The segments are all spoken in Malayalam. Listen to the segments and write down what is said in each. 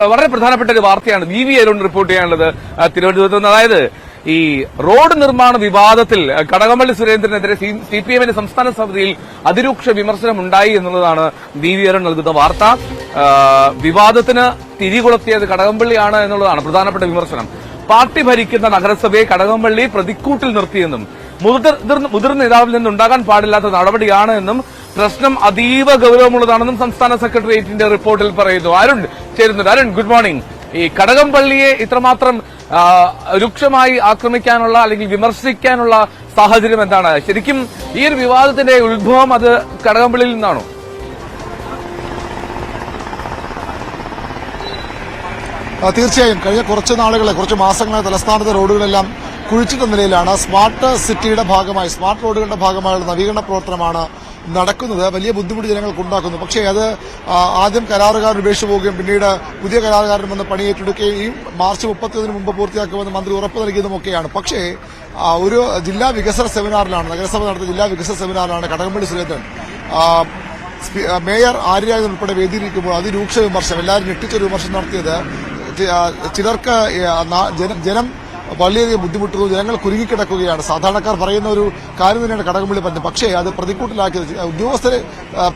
വളരെ പ്രധാനപ്പെട്ട ഒരു വാർത്തയാണ് വി അരുൺ റിപ്പോർട്ട് ചെയ്യാനുള്ളത് തിരുവനന്തപുരത്ത് നിന്ന്. അതായത് ഈ റോഡ് നിർമ്മാണ വിവാദത്തിൽ കടകംപള്ളി സുരേന്ദ്രനെതിരെ സിപിഎമ്മിന്റെ സംസ്ഥാന സമിതിയിൽ അതിരൂക്ഷ വിമർശനം ഉണ്ടായി എന്നുള്ളതാണ് വി അരുൺ നൽകുന്ന വാർത്ത. വിവാദത്തിന് തിരികൊളുത്തിയത് കടകംപള്ളിയാണ് എന്നുള്ളതാണ് പ്രധാനപ്പെട്ട വിമർശനം. പാർട്ടി ഭരിക്കുന്ന നഗരസഭയെ കടകംപള്ളി പ്രതിക്കൂട്ടിൽ നിർത്തിയെന്നും മുതിർന്ന നേതാവിൽ നിന്നുണ്ടാകാൻ പാടില്ലാത്ത നടപടിയാണ് എന്നും പ്രശ്നം അതീവ ഗൌരവമുള്ളതാണെന്നും സംസ്ഥാന സെക്രട്ടേറിയറ്റിന്റെ റിപ്പോർട്ടിൽ പറയുന്നു. അരുൺ ചേരുന്നുണ്ട്. Arun, good morning. ഈ കടകംപള്ളിയെ ഇത്രമാത്രം രൂക്ഷമായി ആക്രമിക്കാനുള്ള അല്ലെങ്കിൽ വിമർശിക്കാനുള്ള സാഹചര്യം എന്താണ്? ശരിക്കും ഈ ഒരു വിവാദത്തിന്റെ ഉത്ഭവം അത് കടകംപള്ളിയിൽ നിന്നാണോ? തീർച്ചയായും കഴിഞ്ഞ കുറച്ച് മാസങ്ങളായി തലസ്ഥാനത്തെ റോഡുകളെല്ലാം കുഴിച്ചിട്ട നിലയിലാണ്. സ്മാർട്ട് സിറ്റിയുടെ ഭാഗമായി, സ്മാർട്ട് റോഡുകളുടെ ഭാഗമായുള്ള നവീകരണ പ്രവർത്തനമാണ് നടക്കുന്നത്. വലിയ ബുദ്ധിമുട്ട് ജനങ്ങൾക്ക് ഉണ്ടാക്കുന്നു. പക്ഷേ അത് ആദ്യം കരാറുകാർ ഉപേക്ഷിച്ചു പോവുകയും പിന്നീട് പുതിയ കരാറുകാരൻ വന്ന് പണിയേറ്റെടുക്കുകയും ഈ മാർച്ച് 30 മുമ്പ് പൂർത്തിയാക്കുമെന്ന് മന്ത്രി ഉറപ്പ് നൽകിയതുമൊക്കെയാണ്. പക്ഷേ ഒരു ജില്ലാ വികസന സെമിനാറിലാണ്, നഗരസഭ നടത്തിയ ജില്ലാ വികസന സെമിനാറിലാണ് കടകംപള്ളി സുരേന്ദ്രൻ മേയർ ആര്യ ഉൾപ്പെടെ വേദിയിലിരിക്കുമ്പോൾ അതിരൂക്ഷ വിമർശനം, എല്ലാവരും ഞെട്ടിച്ചൊരു വിമർശനം നടത്തിയത്. ചിലർക്ക് ജനം വളരെയധികം ബുദ്ധിമുട്ടുന്നു, ജനങ്ങൾ കുരുങ്ങിക്കിടക്കുകയാണ്, സാധാരണക്കാർ പറയുന്ന ഒരു കാര്യം തന്നെയാണ് കടകംപള്ളി പറഞ്ഞത്. പക്ഷേ അത് പ്രതിക്കൂട്ടിലാക്കിയത് ഉദ്യോഗസ്ഥരെ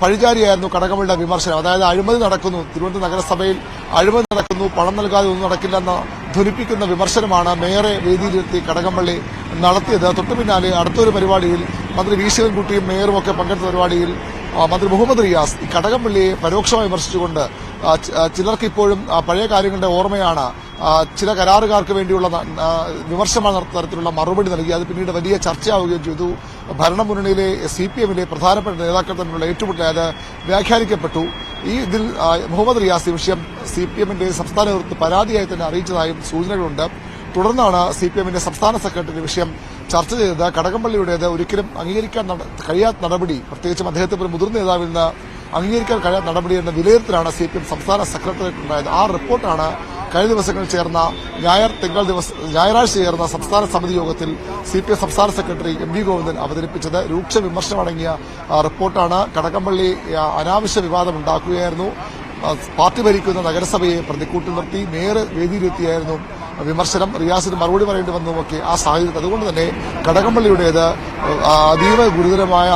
പഴിചാരിയായിരുന്നു കടകംപള്ളിയുടെ വിമർശനം. അതായത് അഴിമതി നടക്കുന്നു, തിരുവനന്തപുരം നഗരസഭയിൽ അഴിമതി നടക്കുന്നു, പണം നൽകാതെ ഒന്നും നടക്കില്ലെന്ന് ധ്വനിപ്പിക്കുന്ന വിമർശനമാണ് മേയറെ വേദിയിലെത്തി കടകംപള്ളി നടത്തിയത്. തൊട്ടു പിന്നാലെ അടുത്തൊരു പരിപാടിയിൽ മന്ത്രി വി ശിവൻകുട്ടിയും മേയറും ഒക്കെ പങ്കെടുത്ത പരിപാടിയിൽ മന്ത്രി മുഹമ്മദ് റിയാസ് ഈ കടകംപള്ളിയെ പരോക്ഷമായി വിമർശിച്ചുകൊണ്ട് ചിലർക്ക് ഇപ്പോഴും പഴയ കാര്യങ്ങളുടെ ഓർമ്മയാണ്, ചില കരാറുകാർക്ക് വേണ്ടിയുള്ള വിമർശന തരത്തിലുള്ള മറുപടി നൽകി. അത് പിന്നീട് വലിയ ചർച്ചയാവുകയും ചെയ്തു. ഭരണമുന്നണിയിലെ സിപിഎമ്മിലെ പ്രധാനപ്പെട്ട നേതാക്കൾ തമ്മിലുള്ള ഏറ്റുമുട്ടൽ അത് വ്യാഖ്യാനിക്കപ്പെട്ടു. ഇതിൽ മുഹമ്മദ് റിയാസ് ഈ വിഷയം സിപിഎമ്മിന്റെ സംസ്ഥാന നേതൃത്വം പരാതിയായി തന്നെ അറിയിച്ചതായും സൂചനകളുണ്ട്. തുടർന്നാണ് സിപിഎമ്മിന്റെ സംസ്ഥാന സെക്രട്ടറി വിഷയം ചർച്ച ചെയ്തത്. കടകംപള്ളിയുടേത് ഒരിക്കലും അംഗീകരിക്കാൻ കഴിയാത്ത നടപടി, പ്രത്യേകിച്ചും അദ്ദേഹത്തെ ഒരു മുതിർന്ന നേതാവിൽ നിന്ന് അംഗീകരിക്കാൻ കഴിയാത്ത നടപടി എന്ന വിലയിരുത്തലാണ് സിപിഎം സംസ്ഥാന സെക്രട്ടേറിയറ്റ് ഉണ്ടായത്. ആ റിപ്പോർട്ടാണ് കഴിഞ്ഞ ദിവസങ്ങളിൽ ചേർന്ന ഞായറാഴ്ച ചേർന്ന സംസ്ഥാന സമിതി യോഗത്തിൽ സിപിഎം സംസ്ഥാന സെക്രട്ടറി എം വി ഗോവിന്ദൻ അവതരിപ്പിച്ചത്. രൂക്ഷ വിമർശനമടങ്ങിയ റിപ്പോർട്ടാണ്. കടകംപള്ളി അനാവശ്യ വിവാദം ഉണ്ടാക്കുകയായിരുന്നു, പാർട്ടി ഭരിക്കുന്ന നഗരസഭയെ പ്രതിക്കൂട്ടിൽ നിർത്തി, മേയർ വേദിയിലെത്തിയായിരുന്നു വിമർശനം, റിയാസിന് മറുപടി പറയേണ്ടി വന്നതുമൊക്കെ ആ സാഹചര്യത്തിൽ. അതുകൊണ്ട് തന്നെ കടകംപള്ളിയുടേത് അതീവ ഗുരുതരമായ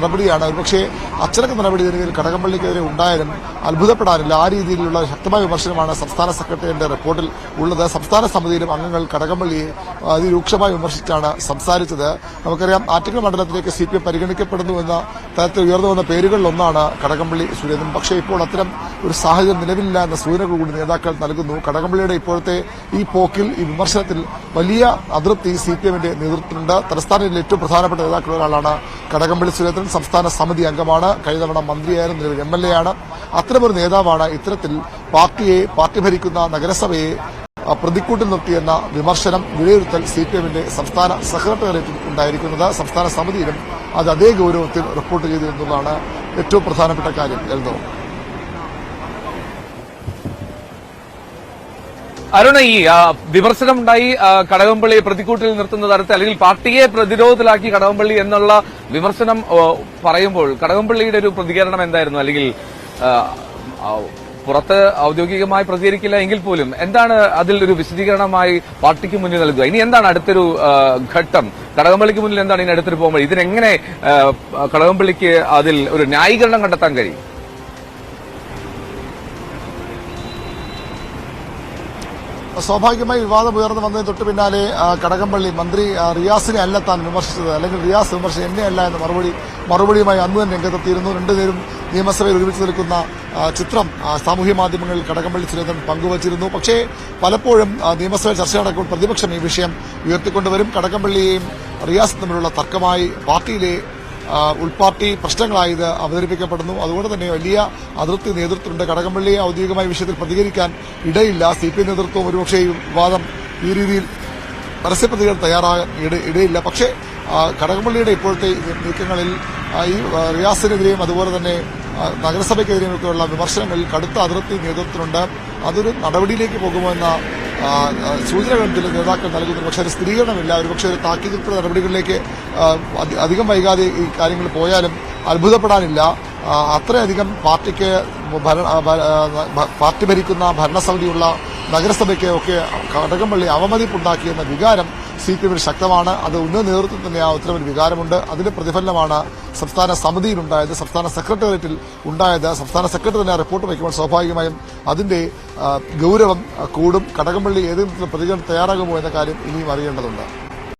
നടപടിയാണ്. ഒരുപക്ഷെ അച്ചടക്ക നടപടി ഇതിന് കടകംപള്ളിക്കെതിരെ ഉണ്ടായാലും അത്ഭുതപ്പെടാനില്ല. ആ രീതിയിലുള്ള ശക്തമായ വിമർശനമാണ് സംസ്ഥാന സെക്രട്ടറിയുടെ റിപ്പോർട്ടിൽ ഉള്ളത്. സംസ്ഥാന സമിതിയിലും അംഗങ്ങൾ കടകംപള്ളിയെ അതിരൂക്ഷമായി വിമർശിച്ചാണ് സംസാരിച്ചത്. നമുക്കറിയാം, ആറ്റിങ്ങൽ മണ്ഡലത്തിലേക്ക് സിപിഎം പരിഗണിക്കപ്പെടുന്നു എന്ന തരത്തിൽ ഉയർന്നു വന്ന പേരുകളിലൊന്നാണ് കടകംപള്ളി സുരേന്ദ്രൻ. പക്ഷേ ഇപ്പോൾ അത്തരം ഒരു സാഹചര്യം നിലവിലില്ല എന്ന സൂചനകൾ കൂടി നേതാക്കൾ നൽകുന്നു. കടകംപള്ളിയുടെ ഇപ്പോഴത്തെ ഈ പോക്കിൽ, ഈ വിമർശനത്തിൽ വലിയ അതൃപ്തി സിപിഎമ്മിന്റെ നേതൃത്വത്തിലുണ്ട്. തലസ്ഥാനത്തിലെ ഏറ്റവും പ്രധാനപ്പെട്ട നേതാക്കളിൽ ഒരാളാണ് കടകംപള്ളി സുരേന്ദ്രൻ. സംസ്ഥാന സമിതി അംഗമാണ്, കഴിഞ്ഞ തവണ മന്ത്രിയായിരുന്നു, നിലവിൽ എംഎൽഎ ആണ്. അത്തരമൊരു നേതാവാണ് ഇത്തരത്തിൽ പാർട്ടി ഭരിക്കുന്ന നഗരസഭയെ പ്രതിക്കൂട്ടിൽ നിർത്തിയെന്ന വിമർശനം, വിലയിരുത്തൽ സിപിഎമ്മിന്റെ സംസ്ഥാന സെക്രട്ടേറിയറ്റിൽ ഉണ്ടായിരിക്കുന്നത്. സംസ്ഥാന സമിതിയിലും അത് അതേ ഗൌരവത്തിൽ റിപ്പോർട്ട് ചെയ്തിരുന്നതാണ് ഏറ്റവും പ്രധാനപ്പെട്ട കാര്യം. എൽദോ, അരുണ, ഈ വിമർശനമുണ്ടായി കടകംപള്ളിയെ പ്രതിക്കൂട്ടിൽ നിർത്തുന്ന തരത്തിൽ അല്ലെങ്കിൽ പാർട്ടിയെ പ്രതിരോധത്തിലാക്കി കടകംപള്ളി എന്നുള്ള വിമർശനം പറയുമ്പോൾ കടകംപള്ളിയുടെ ഒരു പ്രതികരണം എന്തായിരുന്നു? അല്ലെങ്കിൽ പുറത്ത് ഔദ്യോഗികമായി പ്രതികരിക്കില്ല എങ്കിൽ പോലും എന്താണ് അതിൽ ഒരു വിശദീകരണമായി പാർട്ടിക്ക് മുന്നിൽ നൽകുക? ഇനി എന്താണ് അടുത്തൊരു ഘട്ടം? കടകംപള്ളിക്ക് മുന്നിൽ എന്താണ് ഇനി അടുത്തൊരു പോകുമ്പോൾ? ഇതിനെങ്ങനെ കടകംപള്ളിക്ക് അതിൽ ഒരു ന്യായീകരണം കണ്ടെത്താൻ കഴിയും? സ്വാഭാവികമായി വിവാദം ഉയർന്നു വന്നതിന് തൊട്ട് പിന്നാലെ കടകംപള്ളി മന്ത്രി റിയാസിനെ അല്ല താൻ വിമർശിച്ചത്, അല്ലെങ്കിൽ റിയാസ് വിമർശിച്ചത് എന്നെയല്ല എന്ന മറുപടിയുമായി അന്ന് തന്നെ രംഗത്തെത്തിയിരുന്നു. രണ്ടുപേരും നിയമസഭയിൽ ഒരുമിച്ച് നിൽക്കുന്ന ചിത്രം സാമൂഹ്യ മാധ്യമങ്ങളിൽ കടകംപള്ളി സുരേന്ദ്രൻ പങ്കുവച്ചിരുന്നു. പക്ഷേ പലപ്പോഴും നിയമസഭയിൽ ചർച്ച നടക്കുമ്പോൾ പ്രതിപക്ഷം ഈ വിഷയം ഉയർത്തിക്കൊണ്ടുവരും. കടകംപള്ളിയെയും റിയാസും തമ്മിലുള്ള തർക്കമായി പാർട്ടിയിലെ ഉൾപാർട്ടി പ്രശ്നങ്ങളായി ഇത് അവതരിപ്പിക്കപ്പെടുന്നു. അതുകൊണ്ട് തന്നെ വലിയ അതൃപ്തി നേതൃത്വമുണ്ട്. കടകംപള്ളിയെ ഔദ്യോഗികമായ വിഷയത്തിൽ പ്രതികരിക്കാൻ ഇടയില്ല. സിപിഎം നേതൃത്വം ഒരുപക്ഷെ ഈ വിവാദം ഈ രീതിയിൽ പരസ്യപ്രതികരണം തയ്യാറാകാൻ ഇടയില്ല. പക്ഷേ കടകംപള്ളിയുടെ ഇപ്പോഴത്തെ നീക്കങ്ങളിൽ ഈ റിയാസിനെതിരെയും അതുപോലെ തന്നെ നഗരസഭയ്ക്കെതിരെയുമൊക്കെയുള്ള വിമർശനങ്ങളിൽ കടുത്ത അതൃപ്തി നേതൃത്വത്തിനുണ്ട്. അതൊരു നടപടിയിലേക്ക് പോകുമോ എന്ന സൂചനകൾ ചില നേതാക്കൾ നൽകുന്നു. പക്ഷേ അത് സ്ഥിരീകരണമില്ല. ഒരുപക്ഷെ ഒരു താക്കീതുൾപ്പെടെ നടപടികളിലേക്ക് അധികം വൈകാതെ ഈ കാര്യങ്ങൾ പോയാലും അത്ഭുതപ്പെടാനില്ല. അത്രയധികം പാർട്ടിക്ക് പാർട്ടി ഭരിക്കുന്ന ഭരണസമിതിയുള്ള നഗരസഭയ്ക്ക് ഒക്കെ കടകംപള്ളി അവമതിപ്പുണ്ടാക്കിയെന്ന വികാരം CPM ശക്തമാണ്. അത് ഉന്നത നേതൃത്വം തന്നെ ആ ഉത്തരവിൽ വികാരമുണ്ട്. അതിന്റെ പ്രതിഫലനമാണ് സംസ്ഥാന സമിതിയിലുണ്ടായത്, സംസ്ഥാന സെക്രട്ടേറിയറ്റിൽ ഉണ്ടായത്. സംസ്ഥാന സെക്രട്ടറി തന്നെ റിപ്പോർട്ട് വയ്ക്കുമ്പോൾ സ്വാഭാവികമായും അതിന്റെ ഗൌരവം കൂടും. കടകംപള്ളി ഏതെങ്കിലും പ്രതികരണം തയ്യാറാകുമോ എന്ന കാര്യം ഇനിയും അറിയേണ്ടതുണ്ട്.